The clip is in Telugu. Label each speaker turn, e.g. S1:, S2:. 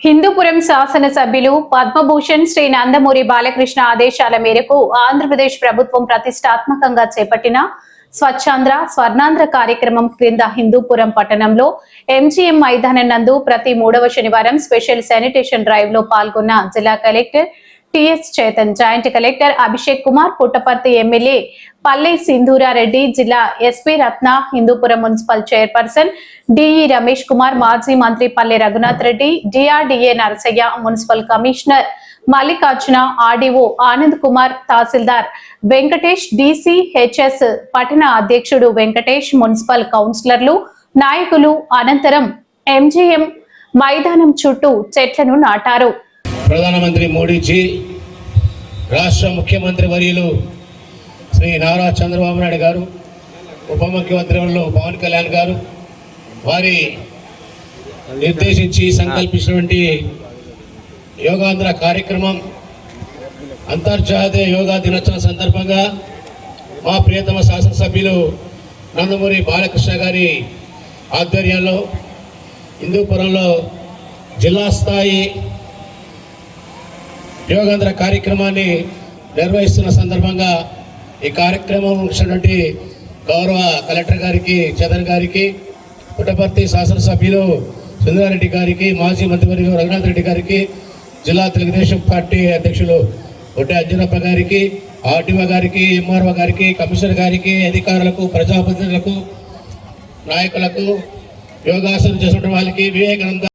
S1: హిందూపురం శాసనసభ్యులు పద్మభూషణ్ శ్రీ నందమూరి బాలకృష్ణ ఆదేశాల మేరకు ఆంధ్రప్రదేశ్ ప్రభుత్వం ప్రతిష్టాత్మకంగా చేపట్టిన స్వచ్ఛాంధ్ర స్వర్ణాంధ్ర కార్యక్రమం క్రింద హిందూపురం పట్టణంలో ఎంజీఎం మైదానం నందు ప్రతి 3వ శనివారం స్పెషల్ శానిటేషన్ డ్రైవ్ లో పాల్గొన్న జిల్లా collector TS Chetan, joint collector Abhishek Kumar, Puttaparthi MLA Palle Sindhura Reddy, జిల్లా SP Ratna, Hindupuram municipal chairperson DE Ramesh Kumar, మాజీ మంత్రి Palle Raghunath Reddy, DRDA Narasayya, municipal commissioner Mallikarjuna, RDO Anand Kumar, తహసీల్దార్ వెంకటేష్, డిసిహెచ్ఎస్ పట్టణ అధ్యక్షుడు వెంకటేష్, మున్సిపల్ కౌన్సిలర్లు, నాయకులు అనంతరం ఎంజీఎం మైదానం చుట్టూ చెట్లను నాటారు.
S2: ప్రధానమంత్రి మోడీజీ, రాష్ట్ర ముఖ్యమంత్రి వర్యులు శ్రీ నారా చంద్రబాబు నాయుడు గారు, ఉప ముఖ్యమంత్రి వర్యులు పవన్ కళ్యాణ్ గారు వారి నిర్దేశించి సంకల్పించినటువంటి యోగాంధ్ర కార్యక్రమం అంతర్జాతీయ యోగా దినోత్సవం సందర్భంగా మా ప్రియతమ శాసనసభ్యులు నందమూరి బాలకృష్ణ గారి ఆధ్వర్యంలో హిందూపురంలో జిల్లా స్థాయి యోగాంధ్ర కార్యక్రమాన్ని నిర్వహిస్తున్న సందర్భంగా ఈ కార్యక్రమం ఇచ్చినటువంటి గౌరవ కలెక్టర్ గారికి, చేతన్ గారికి, పుట్టపర్తి శాసనసభ్యులు సింధూరారెడ్డి గారికి, మాజీ మంత్రివర్యులు రఘునాథ్ రెడ్డి గారికి, జిల్లా తెలుగుదేశం పార్టీ అధ్యక్షులు ఒట్టే అంజనప్ప గారికి, ఆర్టీఓ గారికి, ఎంఆర్ఓ గారికి, కమిషనర్ గారికి, అధికారులకు, ప్రజాప్రతినిధులకు, నాయకులకు, యోగాసనం చేసిన వాళ్ళకి, వివేకానంద